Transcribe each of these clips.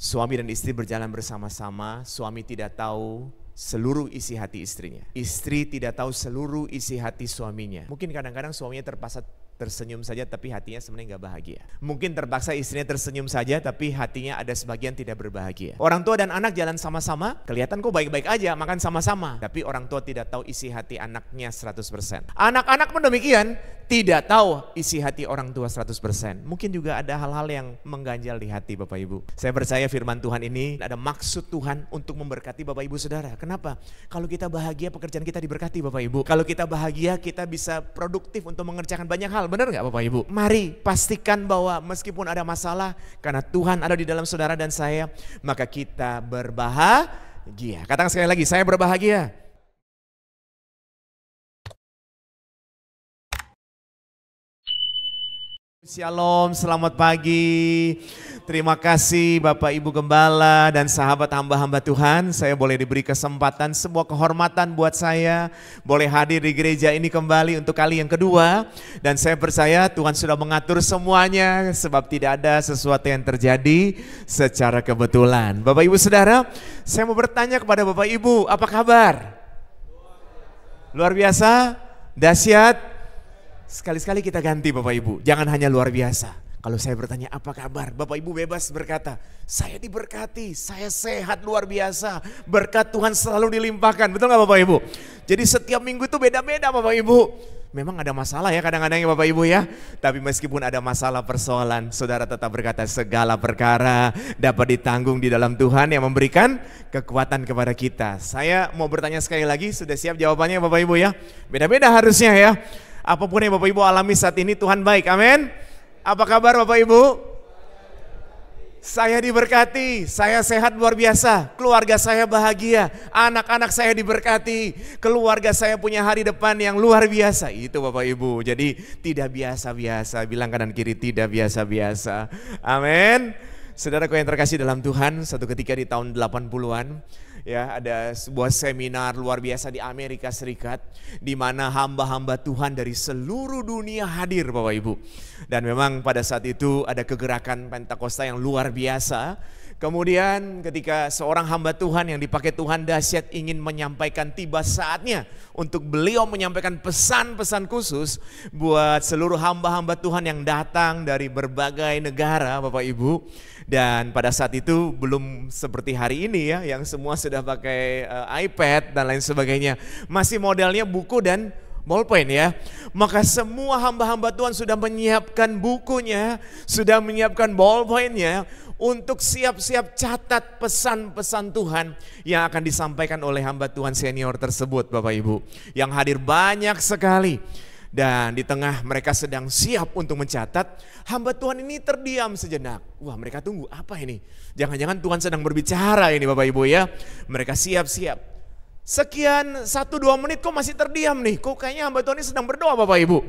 Suami dan istri berjalan bersama-sama, suami tidak tahu seluruh isi hati istrinya. Istri tidak tahu seluruh isi hati suaminya. Mungkin kadang-kadang suaminya terpaksa tersenyum saja tapi hatinya sebenarnya nggak bahagia. Mungkin terpaksa istrinya tersenyum saja tapi hatinya ada sebagian tidak berbahagia. Orang tua dan anak jalan sama-sama, kelihatan kok baik-baik aja, makan sama-sama. Tapi orang tua tidak tahu isi hati anaknya 100%. Anak-anak pun demikian, tidak tahu isi hati orang tua 100%. Mungkin juga ada hal-hal yang mengganjal di hati Bapak Ibu. Saya percaya firman Tuhan ini ada maksud Tuhan untuk memberkati Bapak Ibu Saudara. Kenapa? Kalau kita bahagia, pekerjaan kita diberkati Bapak Ibu. Kalau kita bahagia, kita bisa produktif untuk mengerjakan banyak hal. Benar nggak Bapak Ibu? Mari pastikan bahwa meskipun ada masalah, karena Tuhan ada di dalam saudara dan saya, maka kita berbahagia. Katakan sekali lagi, saya berbahagia. Shalom, selamat pagi. Terima kasih Bapak Ibu Gembala dan sahabat hamba-hamba Tuhan. Saya boleh diberi kesempatan, sebuah kehormatan buat saya boleh hadir di gereja ini kembali untuk kali yang kedua. Dan saya percaya Tuhan sudah mengatur semuanya, sebab tidak ada sesuatu yang terjadi secara kebetulan. Bapak Ibu Saudara, saya mau bertanya kepada Bapak Ibu, apa kabar? Luar biasa? Dahsyat? Sekali-sekali kita ganti Bapak Ibu, jangan hanya luar biasa. Kalau saya bertanya apa kabar, Bapak Ibu bebas berkata, saya diberkati, saya sehat luar biasa, berkat Tuhan selalu dilimpahkan, betul gak Bapak Ibu? Jadi setiap minggu itu beda-beda Bapak Ibu. Memang ada masalah ya kadang-kadang ya Bapak Ibu ya. Tapi meskipun ada masalah persoalan, saudara tetap berkata segala perkara dapat ditanggung di dalam Tuhan yang memberikan kekuatan kepada kita. Saya mau bertanya sekali lagi, sudah siap jawabannya Bapak Ibu ya? Beda-beda harusnya ya. Apapun yang Bapak Ibu alami saat ini Tuhan baik, amin. Apa kabar Bapak Ibu? Saya diberkati, saya sehat luar biasa, keluarga saya bahagia, anak-anak saya diberkati, keluarga saya punya hari depan yang luar biasa. Itu Bapak Ibu, jadi tidak biasa-biasa, bilang kanan kiri tidak biasa-biasa. Amin. Saudaraku yang terkasih dalam Tuhan, satu ketika di tahun 80-an, ya, ada sebuah seminar luar biasa di Amerika Serikat di mana hamba-hamba Tuhan dari seluruh dunia hadir Bapak Ibu. Dan memang pada saat itu ada kegerakan Pentakosta yang luar biasa. Kemudian ketika seorang hamba Tuhan yang dipakai Tuhan dahsyat ingin menyampaikan, tiba saatnya untuk beliau menyampaikan pesan-pesan khusus buat seluruh hamba-hamba Tuhan yang datang dari berbagai negara Bapak Ibu. Dan pada saat itu belum seperti hari ini ya, yang semua sudah pakai iPad dan lain sebagainya. Masih modelnya buku dan ballpen ya. Maka semua hamba-hamba Tuhan sudah menyiapkan bukunya, sudah menyiapkan ballpennya untuk siap-siap catat pesan-pesan Tuhan yang akan disampaikan oleh hamba Tuhan senior tersebut Bapak Ibu. Yang hadir banyak sekali. Dan di tengah mereka sedang siap untuk mencatat, hamba Tuhan ini terdiam sejenak. Wah, mereka tunggu apa ini? Jangan-jangan Tuhan sedang berbicara ini Bapak Ibu ya. Mereka siap-siap. Sekian 1-2 menit kok masih terdiam nih. Kok kayaknya hamba Tuhan ini sedang berdoa Bapak Ibu.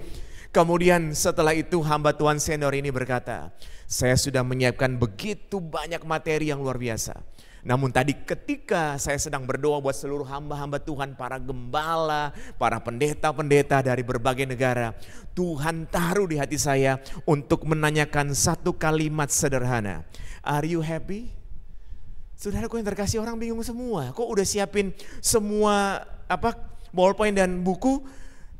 Kemudian setelah itu hamba Tuhan senior ini berkata, saya sudah menyiapkan begitu banyak materi yang luar biasa. Namun tadi ketika saya sedang berdoa buat seluruh hamba-hamba Tuhan, para gembala, para pendeta-pendeta dari berbagai negara, Tuhan taruh di hati saya untuk menanyakan satu kalimat sederhana. Are you happy? Saudaraku yang terkasih, orang bingung semua. Kok udah siapin semua ballpoint dan buku,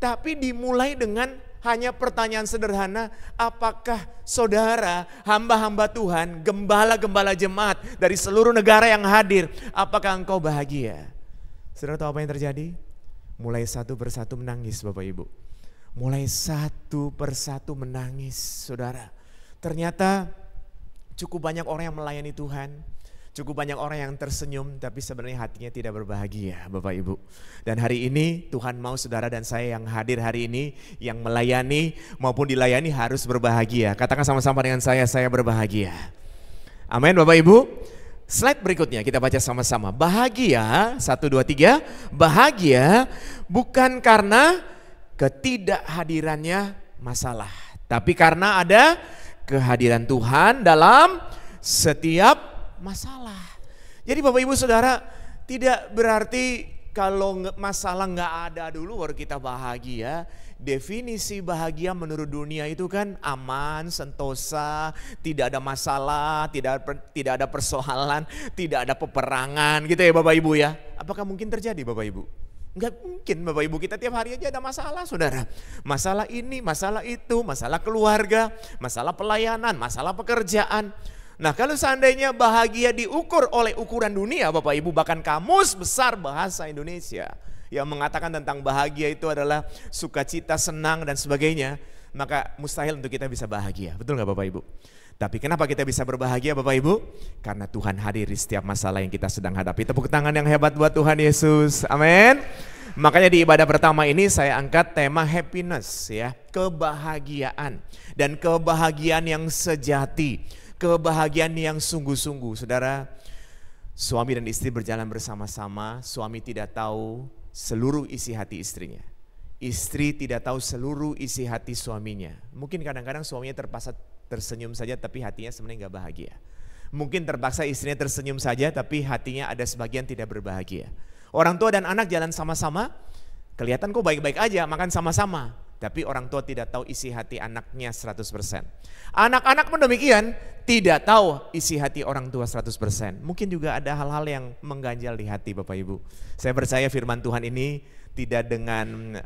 tapi dimulai dengan hanya pertanyaan sederhana, apakah saudara, hamba-hamba Tuhan, gembala-gembala jemaat dari seluruh negara yang hadir, apakah engkau bahagia? Saudara tahu apa yang terjadi? Mulai satu persatu menangis Bapak Ibu. Mulai satu persatu menangis saudara. Ternyata cukup banyak orang yang melayani Tuhan. Cukup banyak orang yang tersenyum tapi sebenarnya hatinya tidak berbahagia Bapak Ibu. Dan hari ini Tuhan mau saudara dan saya yang hadir hari ini, yang melayani maupun dilayani harus berbahagia. Katakan sama-sama dengan saya berbahagia. Amin Bapak Ibu. Slide berikutnya kita baca sama-sama. Bahagia, 1, 2, 3. Bahagia bukan karena ketidakhadirannya masalah, tapi karena ada kehadiran Tuhan dalam setiap masalah. Jadi Bapak Ibu Saudara, tidak berarti kalau masalah nggak ada dulu baru kita bahagia. definisi bahagia menurut dunia itu kan aman, sentosa, tidak ada masalah, tidak ada persoalan, tidak ada peperangan gitu ya Bapak Ibu ya. Apakah mungkin terjadi Bapak Ibu? Enggak mungkin Bapak Ibu, kita tiap hari aja ada masalah saudara. Masalah ini, masalah itu, masalah keluarga, masalah pelayanan, masalah pekerjaan. Nah kalau seandainya bahagia diukur oleh ukuran dunia Bapak Ibu, bahkan Kamus Besar Bahasa Indonesia yang mengatakan tentang bahagia itu adalah sukacita, senang dan sebagainya, maka mustahil untuk kita bisa bahagia. Betul gak Bapak Ibu? Tapi kenapa kita bisa berbahagia Bapak Ibu? Karena Tuhan hadir di setiap masalah yang kita sedang hadapi. Tepuk tangan yang hebat buat Tuhan Yesus. Amin. Makanya di ibadah pertama ini saya angkat tema happiness ya, kebahagiaan dan kebahagiaan yang sejati, kebahagiaan yang sungguh-sungguh. Saudara, suami dan istri berjalan bersama-sama, suami tidak tahu seluruh isi hati istrinya. Istri tidak tahu seluruh isi hati suaminya. Mungkin kadang-kadang suaminya terpaksa tersenyum saja tapi hatinya sebenarnya gak bahagia. Mungkin terpaksa istrinya tersenyum saja tapi hatinya ada sebagian tidak berbahagia. Orang tua dan anak jalan sama-sama, kelihatan kok baik-baik aja, makan sama-sama. Tapi orang tua tidak tahu isi hati anaknya 100%. Anak-anak pun demikian, tidak tahu isi hati orang tua 100%. Mungkin juga ada hal-hal yang mengganjal di hati Bapak Ibu. Saya percaya firman Tuhan ini tidak dengan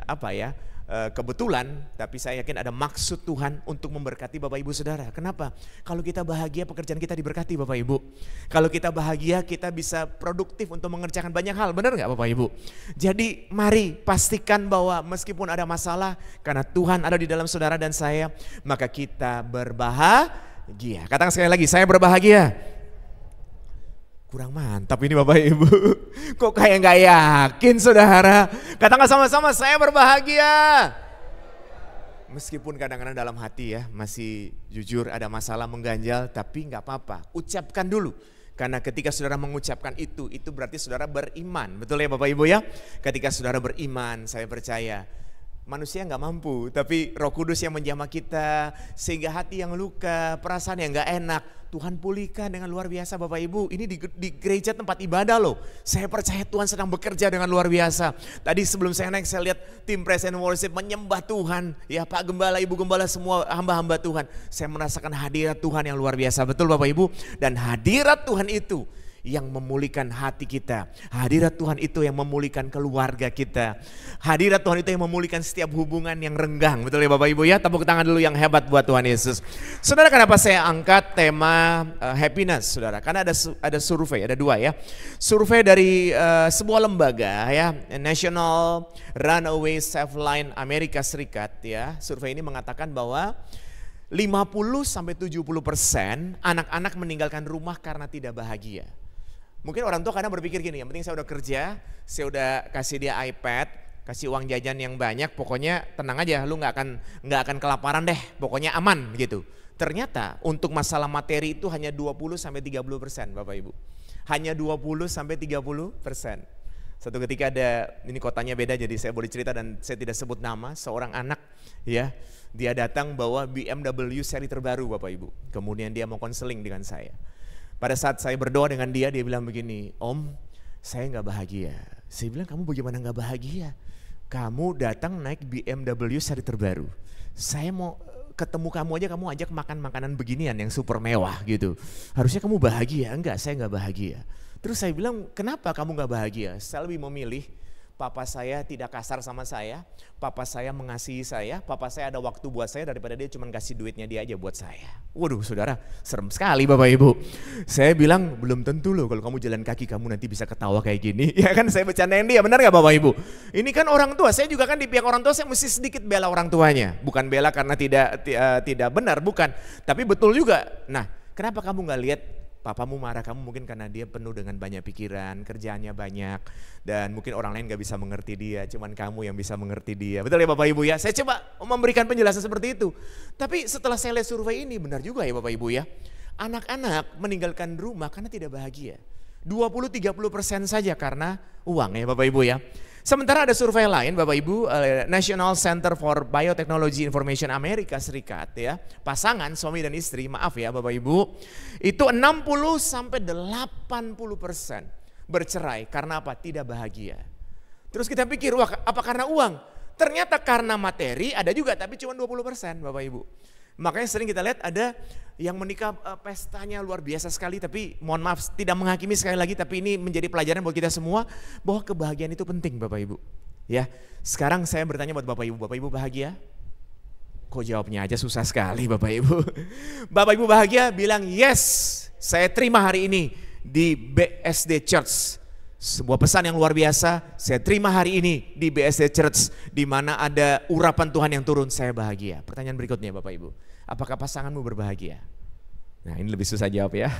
kebetulan, tapi saya yakin ada maksud Tuhan untuk memberkati Bapak Ibu Saudara. Kenapa? Kalau kita bahagia, pekerjaan kita diberkati Bapak Ibu. Kalau kita bahagia, kita bisa produktif untuk mengerjakan banyak hal. Benar gak Bapak Ibu? Jadi mari pastikan bahwa meskipun ada masalah, karena Tuhan ada di dalam saudara dan saya, maka kita berbahagia. Katakan sekali lagi, saya berbahagia. Kurang mantap ini Bapak Ibu. Kok kayak gak yakin saudara? Katakan sama-sama, saya berbahagia. Meskipun kadang-kadang dalam hati ya masih jujur ada masalah mengganjal, tapi gak apa-apa. Ucapkan dulu. Karena ketika saudara mengucapkan itu berarti saudara beriman. Betul ya Bapak Ibu ya? Ketika saudara beriman, saya percaya manusia gak mampu, tapi Roh Kudus yang menjamah kita, sehingga hati yang luka, perasaan yang gak enak, Tuhan pulihkan dengan luar biasa Bapak Ibu. Ini di gereja tempat ibadah loh. Saya percaya Tuhan sedang bekerja dengan luar biasa. Tadi sebelum saya naik saya lihat tim Praise and Worship menyembah Tuhan. Ya Pak Gembala, Ibu Gembala, semua hamba-hamba Tuhan. Saya merasakan hadirat Tuhan yang luar biasa. Betul Bapak Ibu? Dan hadirat Tuhan itu yang memulihkan hati kita. Hadirat Tuhan itu yang memulihkan keluarga kita. Hadirat Tuhan itu yang memulihkan setiap hubungan yang renggang. Betul ya Bapak Ibu ya? Tepuk tangan dulu yang hebat buat Tuhan Yesus. Saudara, kenapa saya angkat tema happiness saudara? Karena ada survei, ada dua ya. Survei dari sebuah lembaga ya, National Runaway Save Line Amerika Serikat ya. Survei ini mengatakan bahwa 50-70% anak-anak meninggalkan rumah karena tidak bahagia. Mungkin orang tua kadang berpikir gini, yang penting saya udah kerja, saya udah kasih dia iPad, kasih uang jajan yang banyak, pokoknya tenang aja, lu nggak akan kelaparan deh, pokoknya aman gitu. Ternyata untuk masalah materi itu hanya 20-30% Bapak Ibu. Hanya 20-30%. Satu ketika ada, ini kotanya beda jadi saya boleh cerita dan saya tidak sebut nama, seorang anak ya, dia datang bawa BMW seri terbaru Bapak Ibu. Kemudian dia mau konseling dengan saya. Pada saat saya berdoa dengan dia bilang begini, Om, saya gak bahagia. Saya bilang, kamu bagaimana gak bahagia? Kamu datang naik BMW seri terbaru. Saya mau ketemu kamu aja, kamu ajak makan makanan beginian yang super mewah gitu. Harusnya kamu bahagia. Enggak, saya gak bahagia. Terus saya bilang, kenapa kamu gak bahagia? Saya lebih memilih papa saya tidak kasar sama saya, papa saya mengasihi saya, papa saya ada waktu buat saya daripada dia cuma kasih duitnya dia aja buat saya. Waduh saudara, serem sekali Bapak Ibu. Saya bilang belum tentu loh kalau kamu jalan kaki kamu nanti bisa ketawa kayak gini. Ya kan saya bercandain dia, benar gak Bapak Ibu? Ini kan orang tua, saya juga kan di pihak orang tua saya mesti sedikit bela orang tuanya. Bukan bela karena tidak benar, bukan. Tapi betul juga. Nah, kenapa kamu gak lihat papamu marah kamu mungkin karena dia penuh dengan banyak pikiran, kerjaannya banyak, dan mungkin orang lain gak bisa mengerti dia, cuman kamu yang bisa mengerti dia. Betul ya Bapak Ibu ya? Saya coba memberikan penjelasan seperti itu. Tapi setelah saya lihat survei ini benar juga ya Bapak Ibu ya. Anak-anak meninggalkan rumah karena tidak bahagia. 20-30% saja karena uang ya Bapak Ibu ya. Sementara ada survei lain Bapak Ibu, National Center for Biotechnology Information Amerika Serikat ya, pasangan suami dan istri, maaf ya Bapak Ibu, itu 60-80% bercerai karena apa? Tidak bahagia. Terus kita pikir, wah apa karena uang? Ternyata karena materi ada juga, tapi cuma 20% Bapak Ibu. Makanya sering kita lihat ada yang menikah pestanya luar biasa sekali, tapi mohon maaf tidak menghakimi sekali lagi, tapi ini menjadi pelajaran buat kita semua bahwa kebahagiaan itu penting Bapak Ibu. Ya, sekarang saya bertanya buat Bapak Ibu bahagia? Kok jawabnya aja susah sekali Bapak Ibu. Bapak Ibu bahagia bilang yes, saya terima hari ini di BSD Church. Sebuah pesan yang luar biasa, saya terima hari ini di BSD Church, di mana ada urapan Tuhan yang turun, saya bahagia. Pertanyaan berikutnya Bapak Ibu, apakah pasanganmu berbahagia? Nah ini lebih susah jawab ya.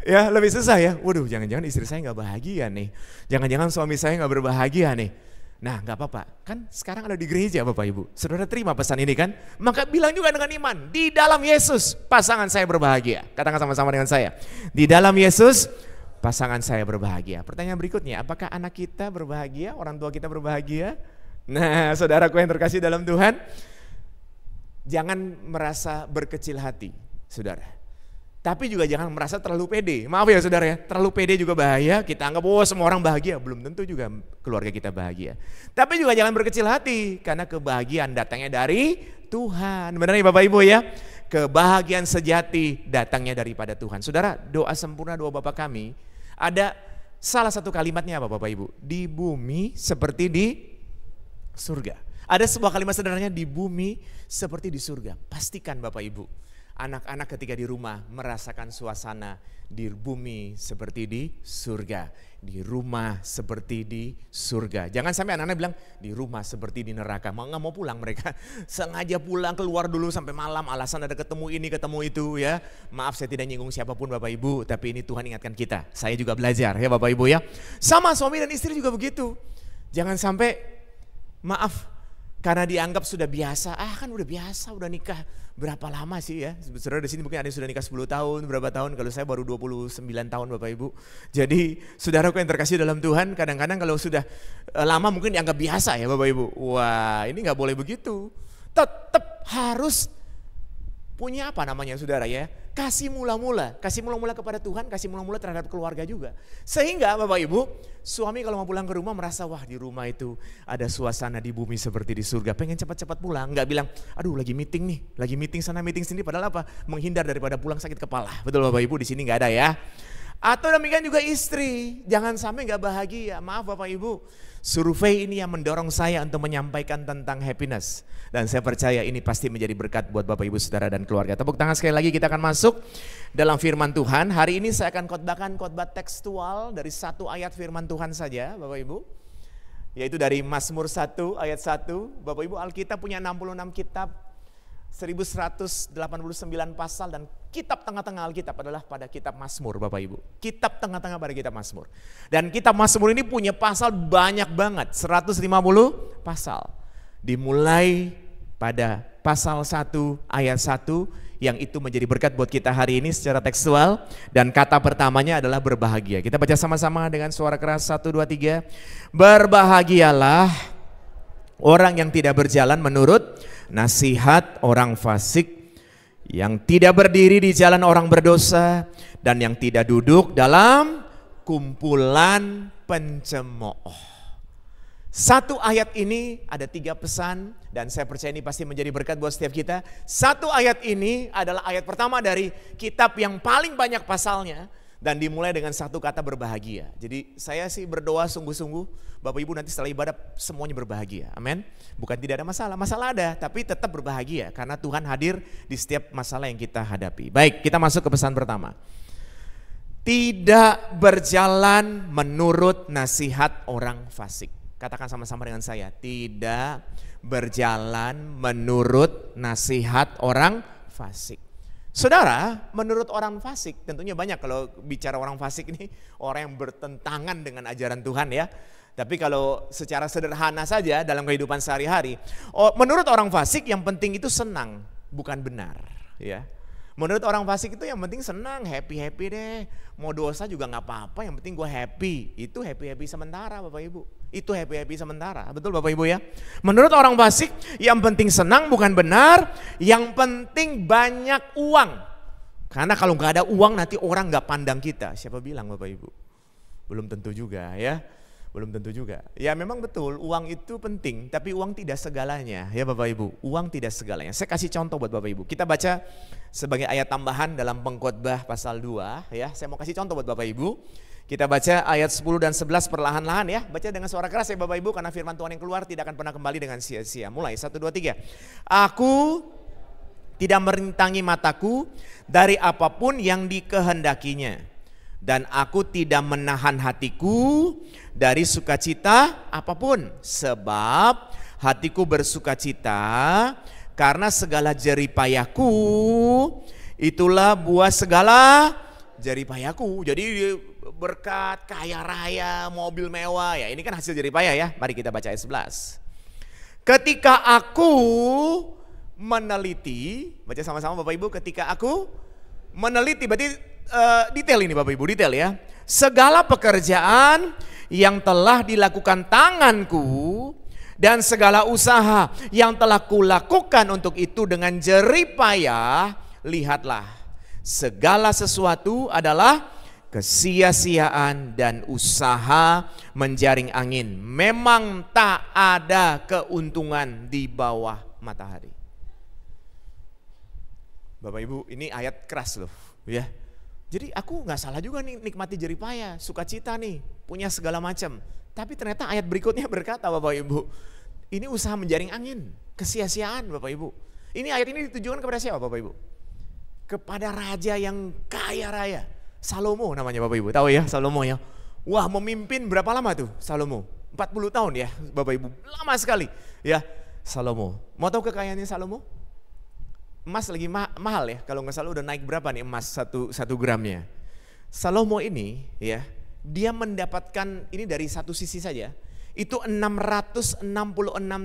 Ya lebih susah ya, waduh jangan-jangan istri saya gak bahagia nih, jangan-jangan suami saya gak berbahagia nih. Nah gak apa-apa, kan sekarang ada di gereja Bapak Ibu, saudara terima pesan ini kan, maka bilang juga dengan iman, di dalam Yesus pasangan saya berbahagia. Katakan sama-sama dengan saya, di dalam Yesus pasangan saya berbahagia. Pertanyaan berikutnya, apakah anak kita berbahagia, orang tua kita berbahagia? Nah saudaraku yang terkasih dalam Tuhan, jangan merasa berkecil hati saudara, tapi juga jangan merasa terlalu pede. Maaf ya saudara ya, terlalu pede juga bahaya. Kita anggap semua orang bahagia, belum tentu juga keluarga kita bahagia. Tapi juga jangan berkecil hati, karena kebahagiaan datangnya dari Tuhan. Benar ya Bapak Ibu ya, kebahagiaan sejati datangnya daripada Tuhan. Saudara, doa sempurna doa Bapa kami, ada salah satu kalimatnya apa Bapak Ibu? Di bumi seperti di surga. Ada sebuah kalimat sederhananya, di bumi seperti di surga. Pastikan Bapak Ibu, anak-anak ketika di rumah merasakan suasana di bumi seperti di surga, di rumah seperti di surga. Jangan sampai anak-anak bilang di rumah seperti di neraka, nggak mau pulang mereka, sengaja pulang keluar dulu sampai malam, alasan ada ketemu ini ketemu itu ya. Maaf saya tidak nyinggung siapapun Bapak Ibu, tapi ini Tuhan ingatkan kita. Saya juga belajar ya Bapak Ibu ya. Sama suami dan istri juga begitu. Jangan sampai maaf karena dianggap sudah biasa, kan udah biasa, udah nikah berapa lama sih ya? Saudara di sini mungkin ada yang sudah nikah 10 tahun, berapa tahun? Kalau saya baru 29 tahun Bapak Ibu. Jadi saudaraku yang terkasih dalam Tuhan, kadang-kadang kalau sudah lama mungkin dianggap biasa ya Bapak Ibu. Wah ini gak boleh begitu. Tetap harus punya apa namanya saudara ya? Kasih mula-mula kepada Tuhan, kasih mula-mula terhadap keluarga juga. Sehingga Bapak Ibu, suami kalau mau pulang ke rumah merasa wah di rumah itu ada suasana di bumi seperti di surga. Pengen cepat-cepat pulang, nggak bilang aduh lagi meeting nih, lagi meeting sana meeting sini. Padahal apa? Menghindar daripada pulang sakit kepala. Betul Bapak Ibu, di sini nggak ada ya. Atau demikian juga istri, jangan sampai nggak bahagia. Maaf Bapak Ibu, survei ini yang mendorong saya untuk menyampaikan tentang happiness. Dan saya percaya ini pasti menjadi berkat buat Bapak Ibu Saudara dan keluarga. Tepuk tangan sekali lagi, kita akan masuk dalam firman Tuhan. Hari ini saya akan khotbahkan khotbah tekstual dari satu ayat firman Tuhan saja Bapak Ibu. Yaitu dari Mazmur 1 ayat 1. Bapak Ibu, Alkitab punya 66 kitab, 1189 pasal, dan kitab tengah-tengah Alkitab adalah pada kitab Mazmur Bapak Ibu. Kitab tengah-tengah pada kitab Mazmur. Dan kitab Mazmur ini punya pasal banyak banget, 150 pasal. Dimulai pada pasal 1 ayat 1 yang itu menjadi berkat buat kita hari ini secara tekstual. Dan kata pertamanya adalah berbahagia. Kita baca sama-sama dengan suara keras, 1, 2, 3. Berbahagialah orang yang tidak berjalan menurut nasihat orang fasik, yang tidak berdiri di jalan orang berdosa, dan yang tidak duduk dalam kumpulan pencemooh. Satu ayat ini ada 3 pesan, dan saya percaya ini pasti menjadi berkat buat setiap kita. Satu ayat ini adalah ayat pertama dari kitab yang paling banyak pasalnya, dan dimulai dengan satu kata berbahagia. Jadi saya sih berdoa sungguh-sungguh Bapak Ibu nanti setelah ibadah semuanya berbahagia. Amin. Bukan tidak ada masalah, masalah ada, tapi tetap berbahagia karena Tuhan hadir di setiap masalah yang kita hadapi. Baik, kita masuk ke pesan pertama. Tidak berjalan menurut nasihat orang fasik. Katakan sama-sama dengan saya, tidak berjalan menurut nasihat orang fasik. Saudara, menurut orang fasik, tentunya banyak kalau bicara orang fasik ini, orang yang bertentangan dengan ajaran Tuhan ya. Tapi kalau secara sederhana saja dalam kehidupan sehari-hari, menurut orang fasik yang penting itu senang, bukan benar ya. Menurut orang fasik itu yang penting senang, happy-happy deh. Mau dosa juga gak apa-apa, yang penting gue happy. Itu happy-happy sementara Bapak Ibu. Itu happy-happy sementara, betul Bapak Ibu ya. Menurut orang fasik yang penting senang bukan benar, yang penting banyak uang. Karena kalau gak ada uang nanti orang gak pandang kita. Siapa bilang Bapak Ibu? Belum tentu juga ya. Belum tentu juga. Ya memang betul, uang itu penting, tapi uang tidak segalanya ya Bapak Ibu. Uang tidak segalanya. Saya kasih contoh buat Bapak Ibu. Kita baca sebagai ayat tambahan dalam Pengkhotbah pasal 2 ya. Saya mau kasih contoh buat Bapak Ibu. Kita baca ayat 10 dan 11 perlahan-lahan ya. Baca dengan suara keras ya Bapak Ibu, karena firman Tuhan yang keluar tidak akan pernah kembali dengan sia-sia. Mulai 1, 2, 3. Aku tidak merintangi mataku dari apapun yang dikehendakinya. Dan aku tidak menahan hatiku dari sukacita apapun. Sebab hatiku bersukacita karena segala jeripayahku itulah buah segala jeripayahku. Jadi berkat, kaya raya, mobil mewah ya, ini kan hasil jeripayah ya. Mari kita baca ayat 11. Ketika aku meneliti, baca sama-sama Bapak Ibu, ketika aku meneliti, berarti detail ini Bapak Ibu, detail ya. Segala pekerjaan yang telah dilakukan tanganku dan segala usaha yang telah kulakukan untuk itu dengan jeripayah, lihatlah, segala sesuatu adalah kesia-siaan dan usaha menjaring angin. Memang tak ada keuntungan di bawah matahari. Bapak Ibu, ini ayat keras loh ya. Jadi aku gak salah juga nih nikmati jeripayah, sukacita nih, punya segala macam. Tapi ternyata ayat berikutnya berkata Bapak Ibu, ini usaha menjaring angin, kesia-siaan Bapak Ibu. Ini ayat ini ditujukan kepada siapa Bapak Ibu? Kepada raja yang kaya raya, Salomo namanya Bapak Ibu, tahu ya Salomo ya. Wah, memimpin berapa lama tuh Salomo? 40 tahun ya Bapak Ibu, lama sekali ya Salomo. Mau tahu kekayaannya Salomo? Emas lagi mahal ya, kalau nggak salah udah naik berapa nih emas satu gramnya. Salomo ini ya, dia mendapatkan ini dari satu sisi saja, itu 666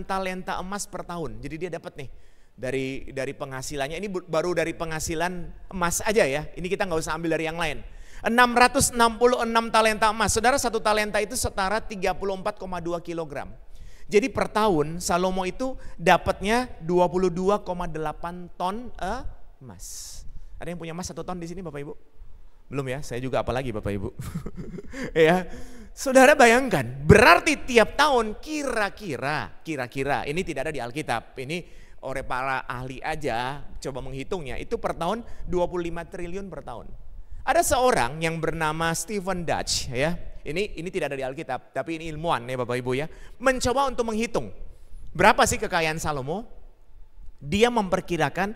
talenta emas per tahun. Jadi dia dapat nih dari penghasilannya, ini baru dari penghasilan emas aja ya, ini kita nggak usah ambil dari yang lain. 666 talenta emas, saudara, satu talenta itu setara 34,2 kilogram. Jadi per tahun Salomo itu dapatnya 22,8 ton emas. Ada yang punya emas 1 ton di sini Bapak Ibu? Belum ya, saya juga apalagi Bapak Ibu. Ya, saudara bayangkan, berarti tiap tahun kira-kira, ini tidak ada di Alkitab, ini oleh para ahli aja coba menghitungnya, itu per tahun 25 triliun per tahun. Ada seorang yang bernama Stephen Dutch ya. Ini tidak ada di Alkitab, tapi ini ilmuwan ya Bapak Ibu ya. Mencoba untuk menghitung berapa sih kekayaan Salomo. Dia memperkirakan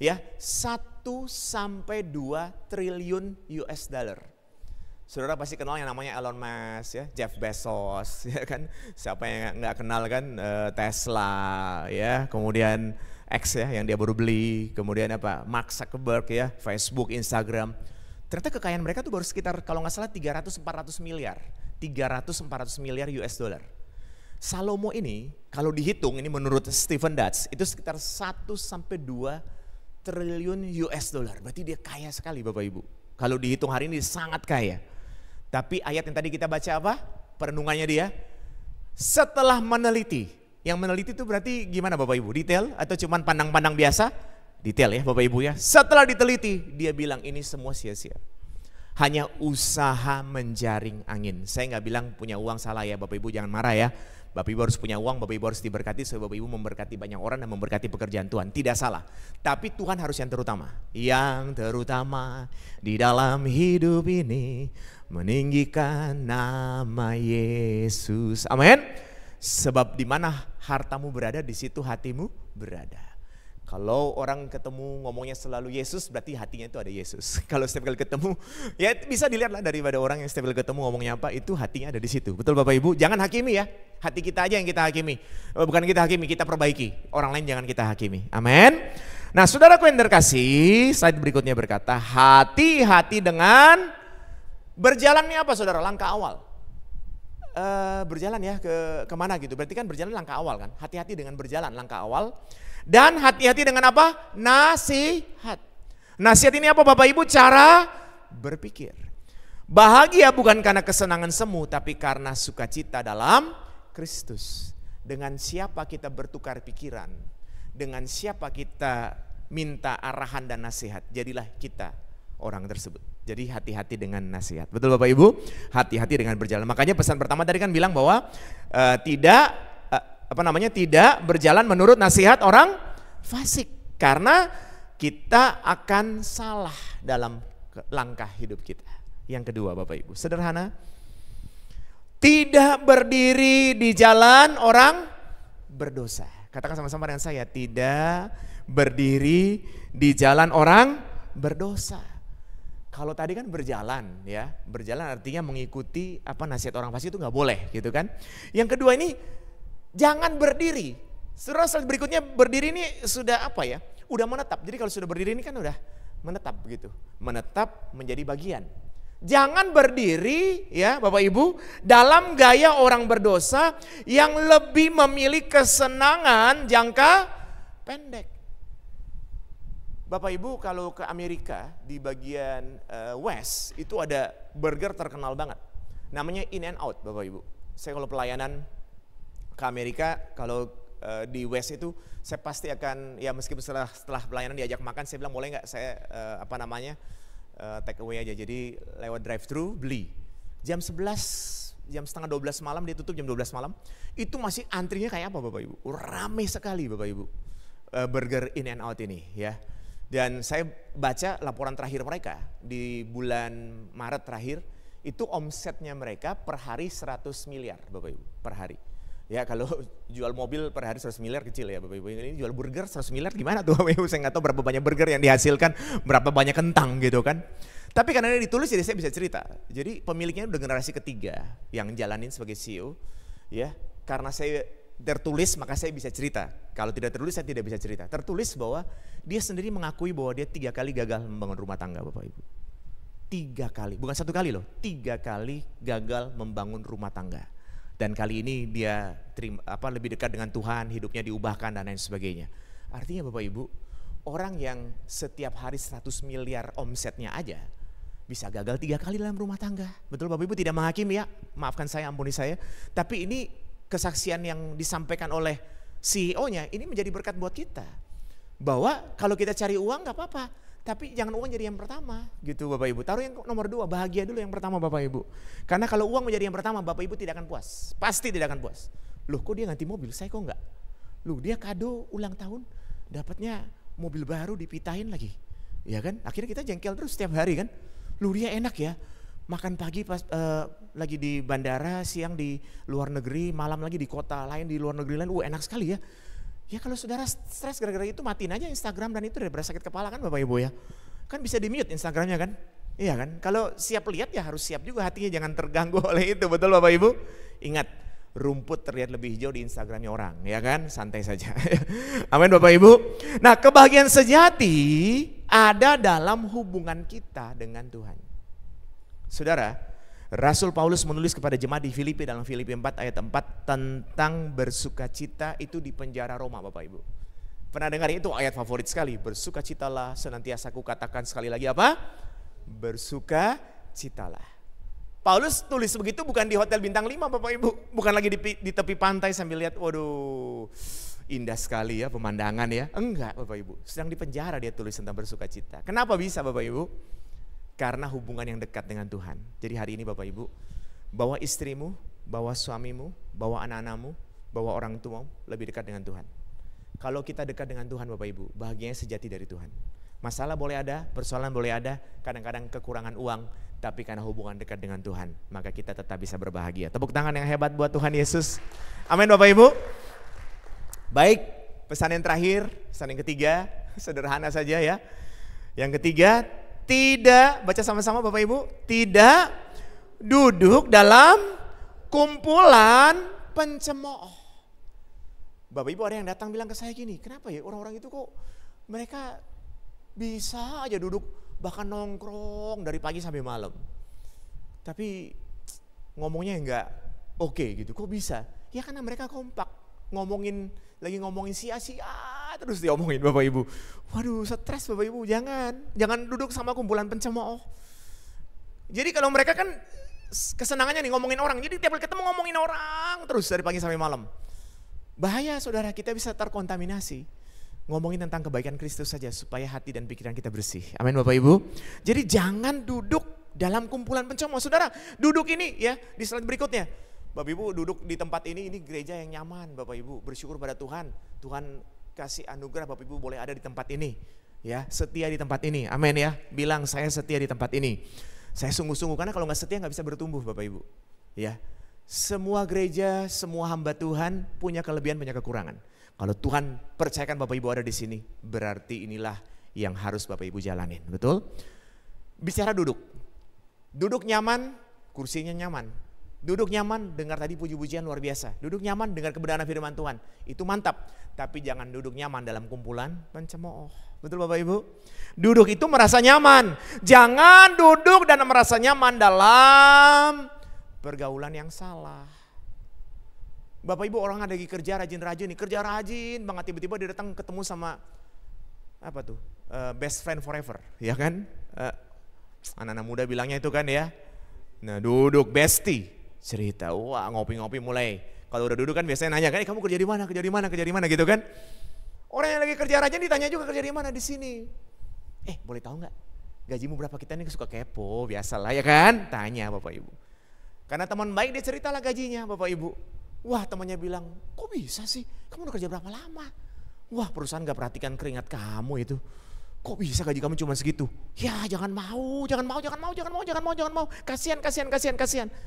ya 1 sampai 2 triliun US dollar. Saudara pasti kenal yang namanya Elon Musk ya, Jeff Bezos ya kan. Siapa yang nggak kenal kan, Tesla ya, kemudian X ya yang dia baru beli, kemudian apa, Mark Zuckerberg ya, Facebook, Instagram. Ternyata kekayaan mereka tuh baru sekitar kalau nggak salah 300-400 miliar. 300-400 miliar US dollar. Salomo ini kalau dihitung, ini menurut Stephen Dutch, itu sekitar 1 sampai 2 triliun US dollar. Berarti dia kaya sekali Bapak Ibu. Kalau dihitung hari ini sangat kaya. Tapi ayat yang tadi kita baca apa? Perenungannya dia. Setelah meneliti. Yang meneliti itu berarti gimana Bapak Ibu? Detail atau cuman pandang-pandang biasa? Detail ya Bapak Ibu ya. Setelah diteliti, dia bilang ini semua sia-sia. Hanya usaha menjaring angin. Saya nggak bilang punya uang salah ya Bapak Ibu, jangan marah ya. Bapak Ibu harus punya uang, Bapak Ibu harus diberkati supaya Bapak Ibu memberkati banyak orang dan memberkati pekerjaan Tuhan. Tidak salah. Tapi Tuhan harus yang terutama. Yang terutama di dalam hidup ini meninggikan nama Yesus. Amin. Sebab di mana hartamu berada, di situ hatimu berada. Kalau orang ketemu ngomongnya selalu Yesus, berarti hatinya itu ada Yesus. Kalau setiap kali ketemu, ya bisa dilihat lah daripada orang yang setiap kali ketemu ngomongnya apa, itu hatinya ada di situ. Betul Bapak Ibu? Jangan hakimi ya, hati kita aja yang kita hakimi. Bukan kita hakimi, kita perbaiki. Orang lain jangan kita hakimi. Amin. Nah saudaraku yang terkasih, slide berikutnya berkata, hati-hati dengan berjalan ini apa saudara? Langkah awal. Berjalan ya kemana gitu, berarti kan berjalan langkah awal kan. Hati-hati dengan berjalan langkah awal. Dan hati-hati dengan apa? Nasihat. Nasihat ini apa Bapak Ibu? Cara berpikir. Bahagia bukan karena kesenangan semu, tapi karena sukacita dalam Kristus. Dengan siapa kita bertukar pikiran, dengan siapa kita minta arahan dan nasihat, jadilah kita orang tersebut. Jadi hati-hati dengan nasihat. Betul Bapak Ibu? Hati-hati dengan berjalan. Makanya pesan pertama tadi kan bilang bahwa tidak berjalan menurut nasihat orang fasik. Karena kita akan salah dalam langkah hidup kita. Yang kedua Bapak Ibu, sederhana. Tidak berdiri di jalan orang berdosa. Katakan sama-sama dengan saya, tidak berdiri di jalan orang berdosa. Kalau tadi kan berjalan ya, berjalan artinya mengikuti nasihat orang fasik itu nggak boleh gitu kan. Yang kedua ini jangan berdiri. Saudara, berikutnya berdiri ini sudah udah menetap. Jadi kalau sudah berdiri ini kan udah menetap begitu. Menetap menjadi bagian. Jangan berdiri ya Bapak Ibu dalam gaya orang berdosa yang lebih memilih kesenangan jangka pendek. Bapak Ibu kalau ke Amerika di bagian West itu ada burger terkenal banget. Namanya In and Out Bapak Ibu. Saya kalau pelayanan ke Amerika kalau di West itu saya pasti akan ya meskipun setelah pelayanan diajak makan saya bilang boleh nggak saya take away aja. Jadi lewat drive thru beli. Jam 11, jam setengah 12 malam dia tutup jam 12 malam. Itu masih antrinya kayak apa Bapak Ibu? Rame sekali Bapak Ibu. Burger In and Out ini ya. Dan saya baca laporan terakhir mereka di bulan Maret terakhir, itu omsetnya mereka per hari 100 miliar Bapak Ibu, per hari. Ya kalau jual mobil per hari 100 miliar kecil ya Bapak Ibu, ini jual burger 100 miliar gimana tuh Bapak Ibu, saya nggak tahu berapa banyak burger yang dihasilkan, berapa banyak kentang gitu kan. Tapi karena ini ditulis jadi saya bisa cerita, jadi pemiliknya udah generasi ketiga yang jalanin sebagai CEO ya, karena saya tertulis maka saya bisa cerita. Kalau tidak tertulis saya tidak bisa cerita. Tertulis bahwa dia sendiri mengakui bahwa dia 3 kali gagal membangun rumah tangga Bapak Ibu. 3 kali, bukan 1 kali loh, 3 kali gagal membangun rumah tangga. Dan kali ini dia lebih dekat dengan Tuhan, hidupnya diubahkan dan lain sebagainya. Artinya Bapak Ibu, orang yang setiap hari 100 miliar omsetnya aja bisa gagal 3 kali dalam rumah tangga. Betul Bapak Ibu, tidak menghakimi ya, maafkan saya, ampuni saya. Tapi ini kesaksian yang disampaikan oleh CEO-nya ini menjadi berkat buat kita. Bahwa kalau kita cari uang gak apa-apa, tapi jangan uang jadi yang pertama gitu Bapak Ibu. Taruh yang nomor 2, bahagia dulu yang pertama Bapak Ibu. Karena kalau uang menjadi yang pertama Bapak Ibu tidak akan puas, pasti tidak akan puas. Loh kok dia ganti mobil, saya kok enggak? Loh dia kado ulang tahun, dapatnya mobil baru dipitahin lagi. Ya kan, akhirnya kita jengkel terus setiap hari kan. Loh dia enak ya, makan pagi pas lagi di bandara, siang di luar negeri, malam lagi di kota lain, di luar negeri lain, enak sekali ya. Ya kalau saudara stres gara-gara itu matiin aja Instagram dan itu daripada sakit kepala kan Bapak Ibu ya. Kan bisa di mute Instagramnya kan. Iya kan, kalau siap lihat ya harus siap juga hatinya jangan terganggu oleh itu, betul Bapak Ibu. Ingat, rumput terlihat lebih hijau di Instagramnya orang, ya kan, santai saja. Amin Bapak Ibu. Nah kebahagiaan sejati ada dalam hubungan kita dengan Tuhan. Saudara, Rasul Paulus menulis kepada jemaat di Filipi dalam Filipi 4 ayat 4 tentang bersukacita itu di penjara Roma Bapak Ibu. Pernah dengar itu ayat favorit sekali, bersukacitalah senantiasa ku katakan sekali lagi apa? Bersukacitalah. Paulus tulis begitu bukan di hotel bintang 5 Bapak Ibu, bukan lagi di tepi pantai sambil lihat waduh indah sekali ya pemandangan ya. Enggak Bapak Ibu, sedang di penjara dia tulis tentang bersukacita. Kenapa bisa Bapak Ibu? Karena hubungan yang dekat dengan Tuhan. Jadi hari ini Bapak Ibu, bawa istrimu, bawa suamimu, bawa anak-anakmu, bawa orang tuamu lebih dekat dengan Tuhan. Kalau kita dekat dengan Tuhan Bapak Ibu, bahagianya sejati dari Tuhan. Masalah boleh ada, persoalan boleh ada, kadang-kadang kekurangan uang, tapi karena hubungan dekat dengan Tuhan, maka kita tetap bisa berbahagia. Tepuk tangan yang hebat buat Tuhan Yesus. Amin Bapak Ibu. Baik, pesan yang terakhir, pesan yang ketiga, sederhana saja ya. Yang ketiga, tidak, baca sama-sama Bapak Ibu, tidak duduk dalam kumpulan pencemooh. Bapak Ibu ada yang datang bilang ke saya gini, kenapa ya orang-orang itu kok mereka bisa aja duduk bahkan nongkrong dari pagi sampai malam. Tapi ngomongnya enggak oke gitu, kok bisa? Ya karena mereka kompak, lagi ngomongin sia-sia terus diomongin Bapak Ibu. Waduh stres Bapak Ibu, jangan duduk sama kumpulan pencemooh. Jadi kalau mereka kan kesenangannya nih ngomongin orang, jadi tiap kali ketemu ngomongin orang terus dari pagi sampai malam. Bahaya saudara, kita bisa terkontaminasi. ngomongin tentang kebaikan Kristus saja supaya hati dan pikiran kita bersih. Amin Bapak Ibu. Jadi jangan duduk dalam kumpulan pencemooh. Saudara, duduk ini ya di slide berikutnya. Bapak Ibu duduk di tempat ini gereja yang nyaman Bapak Ibu. Bersyukur pada Tuhan. Tuhan kasih anugerah Bapak Ibu boleh ada di tempat ini. Ya, setia di tempat ini. Amin ya. Bilang saya setia di tempat ini. Saya sungguh-sungguh karena kalau nggak setia nggak bisa bertumbuh Bapak Ibu. Ya. Semua gereja, semua hamba Tuhan punya kelebihan, punya kekurangan. Kalau Tuhan percayakan Bapak Ibu ada di sini, berarti inilah yang harus Bapak Ibu jalanin, betul? Bicara duduk. Duduk nyaman, kursinya nyaman. Duduk nyaman, dengar tadi puji-pujian luar biasa. Duduk nyaman, dengar kebenaran firman Tuhan. Itu mantap. Tapi jangan duduk nyaman dalam kumpulan pencemooh. Betul Bapak Ibu? Duduk itu merasa nyaman. Jangan duduk dan merasa nyaman dalam pergaulan yang salah. Bapak Ibu orang ada lagi kerja rajin-rajin nih, kerja rajin banget, tiba-tiba dia datang ketemu sama apa tuh, best friend forever, ya kan? Anak-anak muda bilangnya itu kan ya. Nah duduk bestie, cerita, wah ngopi-ngopi mulai. Kalau udah duduk kan biasanya nanya kan, kamu kerja di mana, kerja di mana, kerja di mana gitu kan? Orang yang lagi kerja rajin ditanya juga kerja di mana di sini. Boleh tahu nggak? Gajimu berapa? Kita ini suka kepo, biasalah ya kan? Tanya Bapak Ibu. Karena teman baik dia ceritalah gajinya Bapak Ibu. Wah temannya bilang, kok bisa sih? Kamu udah kerja berapa lama? Wah perusahaan gak perhatikan keringat kamu itu. Kok bisa gaji kamu cuma segitu? Ya jangan mau. Kasihan.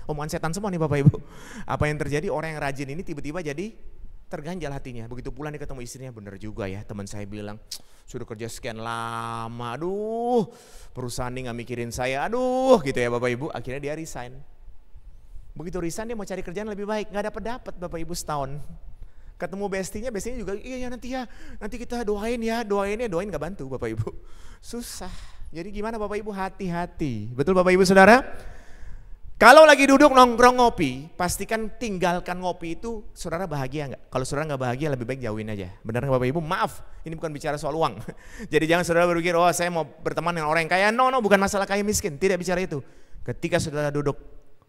Omongan setan semua nih Bapak Ibu. Apa yang terjadi, orang yang rajin ini tiba-tiba jadi terganjal hatinya. Begitu pulang dia ketemu istrinya, bener juga ya teman saya bilang, sudah kerja sekian lama, aduh perusahaan ini gak mikirin saya, aduh gitu ya Bapak Ibu. Akhirnya dia resign. Begitu resign dia mau cari kerjaan lebih baik, gak dapat Bapak Ibu setahun. Ketemu bestinya juga iya nanti kita doain gak bantu Bapak Ibu. Susah. Jadi gimana Bapak Ibu, hati-hati. Betul Bapak Ibu Saudara? Kalau lagi duduk nongkrong ngopi, pastikan tinggalkan ngopi itu. Saudara bahagia gak? Kalau saudara gak bahagia lebih baik jauhin aja. Benar gak Bapak Ibu? Maaf, ini bukan bicara soal uang. Jadi jangan saudara berpikir, oh saya mau berteman dengan orang yang kaya. No, bukan masalah kaya miskin, tidak bicara itu. Ketika saudara duduk,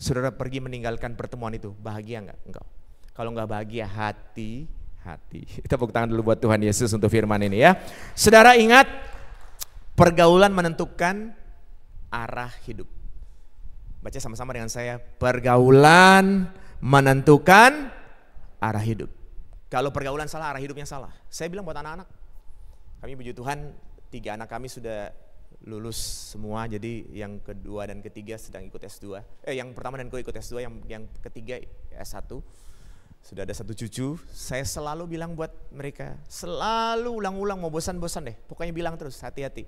saudara pergi meninggalkan pertemuan itu, bahagia enggak? Enggak. Kalau enggak bahagia, hati-hati. Tepuk tangan dulu buat Tuhan Yesus untuk firman ini ya. Saudara ingat, pergaulan menentukan arah hidup. Baca sama-sama dengan saya, pergaulan menentukan arah hidup. Kalau pergaulan salah, arah hidupnya salah. Saya bilang buat anak-anak, kami puji Tuhan, 3 anak kami sudah lulus semua, jadi yang kedua dan ketiga sedang ikut S2. Yang pertama dan kedua ikut S2, yang ketiga S1. Sudah ada 1 cucu. Saya selalu bilang buat mereka, selalu ulang-ulang, mau bosan-bosan deh, pokoknya bilang terus hati-hati.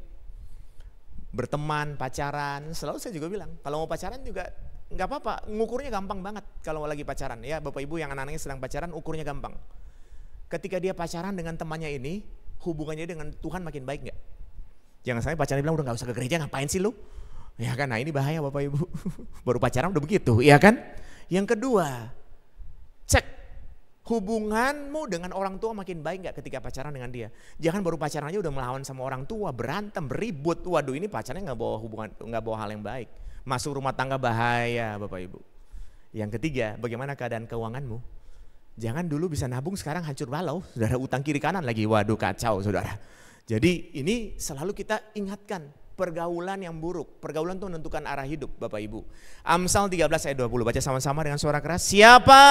Berteman, pacaran, selalu saya juga bilang, kalau mau pacaran juga nggak apa-apa, ngukurnya gampang banget kalau lagi pacaran. Ya Bapak Ibu yang anak-anaknya sedang pacaran, ukurnya gampang. Ketika dia pacaran dengan temannya ini, hubungannya dengan Tuhan makin baik nggak? Jangan sampai pacarnya bilang udah gak usah ke gereja, ngapain sih lu? Ya kan, nah ini bahaya Bapak Ibu. Baru pacaran udah begitu, ya kan? Yang kedua, cek hubunganmu dengan orang tua makin baik gak ketika pacaran dengan dia. Jangan baru pacaran aja udah melawan sama orang tua, berantem, beribut. Waduh ini pacarnya gak bawa hubungan, gak bawa hal yang baik. Masuk rumah tangga bahaya Bapak Ibu. Yang ketiga, bagaimana keadaan keuanganmu? Jangan dulu bisa nabung, sekarang hancur balau. Saudara utang kiri kanan lagi, waduh kacau saudara. Jadi ini selalu kita ingatkan, pergaulan yang buruk. Pergaulan itu menentukan arah hidup Bapak Ibu. Amsal 13 ayat 20, baca sama-sama dengan suara keras. Siapa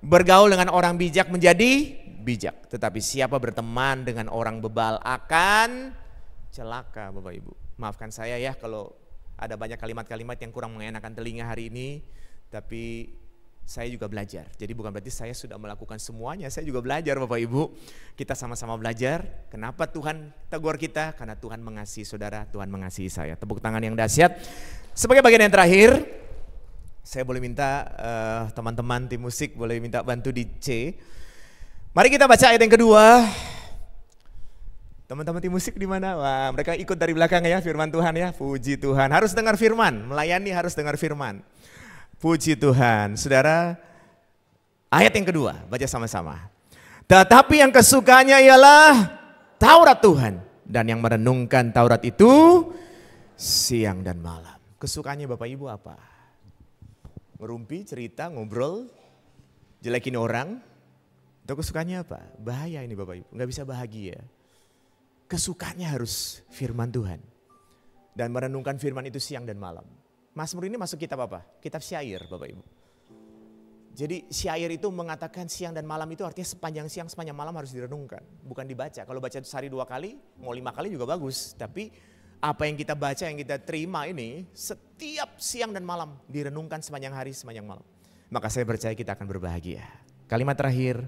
bergaul dengan orang bijak menjadi bijak, tetapi siapa berteman dengan orang bebal akan celaka Bapak Ibu. Maafkan saya ya kalau ada banyak kalimat-kalimat yang kurang mengenakan telinga hari ini, tapi saya juga belajar. Jadi bukan berarti saya sudah melakukan semuanya, saya juga belajar Bapak Ibu. Kita sama-sama belajar. Kenapa Tuhan tegur kita? Karena Tuhan mengasihi saudara, Tuhan mengasihi saya. Tepuk tangan yang dahsyat. Sebagai bagian yang terakhir, saya boleh minta teman-teman tim musik boleh minta bantu di C. Mari kita baca ayat yang kedua. Teman-teman tim musik di mana? Wah, mereka ikut dari belakang ya firman Tuhan ya. Puji Tuhan. Harus dengar firman, melayani harus dengar firman. Puji Tuhan. Saudara, ayat yang kedua, baca sama-sama. Tetapi yang kesukanya ialah Taurat Tuhan, dan yang merenungkan Taurat itu siang dan malam. Kesukaannya Bapak Ibu apa? Ngerumpi, cerita, ngobrol, jelekin orang, Atau kesukaannya apa? Bahaya ini Bapak Ibu, nggak bisa bahagia. Kesukaannya harus firman Tuhan. Dan merenungkan firman itu siang dan malam. Mazmur ini masuk kitab apa? Kitab syair Bapak Ibu. Jadi syair itu mengatakan siang dan malam itu artinya sepanjang siang sepanjang malam harus direnungkan. Bukan dibaca, kalau baca sehari 2 kali, mau 5 kali juga bagus. Tapi apa yang kita baca, yang kita terima ini setiap siang dan malam direnungkan sepanjang hari, sepanjang malam. Maka saya percaya kita akan berbahagia. Kalimat terakhir,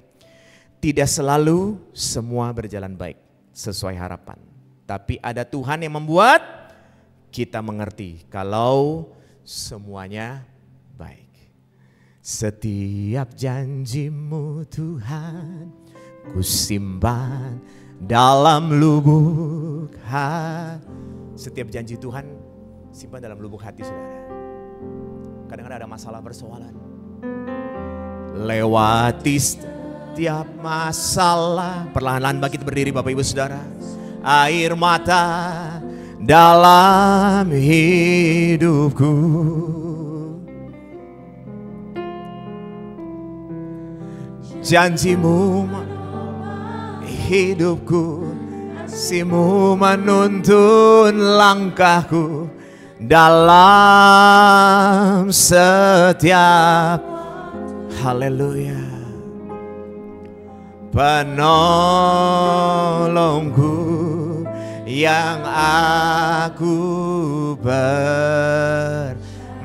tidak selalu semua berjalan baik sesuai harapan. Tapi ada Tuhan yang membuat kita mengerti kalau semuanya baik. Setiap janjimu Tuhan ku simpan dalam lubuk hati. Setiap janji Tuhan simpan dalam lubuk hati saudara. Kadang-kadang ada masalah persoalan. Lewati setiap masalah. Perlahan-lahan bangkit berdiri Bapak Ibu Saudara. Air mata dalam hidupku. Janjimu hidupku. Simu menuntun langkahku dalam setiap haleluya. Penolongku yang aku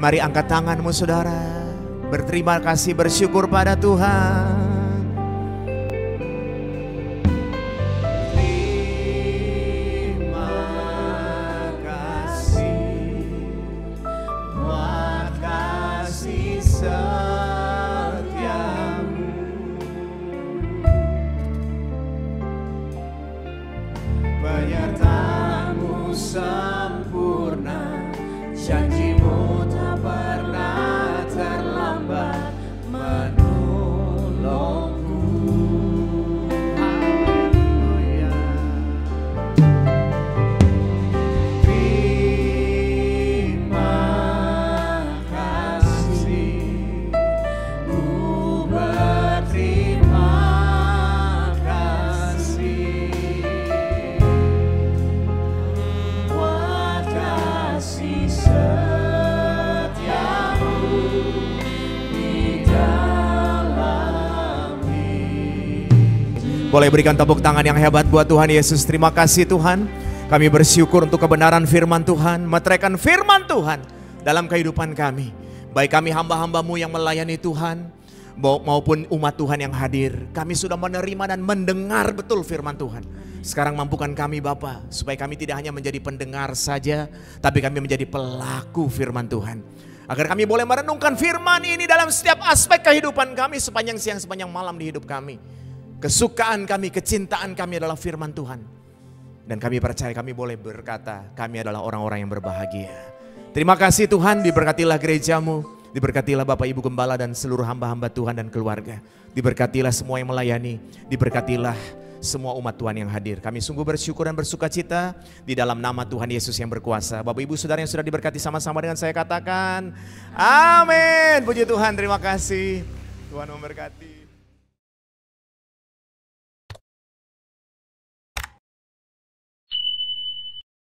Mari angkat tanganmu saudara. Berterima kasih, bersyukur pada Tuhan. Penyertaanmu sempurna, janjimu tak pernah terlambat menolongku. Haleluya. Terima kasih, ku berterima kasih. Boleh berikan tepuk tangan yang hebat buat Tuhan Yesus. Terima kasih Tuhan. Kami bersyukur untuk kebenaran firman Tuhan. Meteraikan firman Tuhan dalam kehidupan kami. Baik kami hamba-hambamu yang melayani Tuhan, maupun umat Tuhan yang hadir. Kami sudah menerima dan mendengar betul firman Tuhan. Sekarang mampukan kami Bapa, supaya kami tidak hanya menjadi pendengar saja, tapi kami menjadi pelaku firman Tuhan. Agar kami boleh merenungkan firman ini dalam setiap aspek kehidupan kami, sepanjang siang, sepanjang malam di hidup kami. Kesukaan kami, kecintaan kami adalah firman Tuhan. Dan kami percaya kami boleh berkata, kami adalah orang-orang yang berbahagia. Terima kasih Tuhan, diberkatilah gerejamu, diberkatilah Bapak Ibu Gembala dan seluruh hamba-hamba Tuhan dan keluarga. Diberkatilah semua yang melayani, diberkatilah semua umat Tuhan yang hadir. Kami sungguh bersyukur dan bersuka cita di dalam nama Tuhan Yesus yang berkuasa. Bapak Ibu Saudara yang sudah diberkati, sama-sama dengan saya katakan, amin. Puji Tuhan, terima kasih. Tuhan memberkati.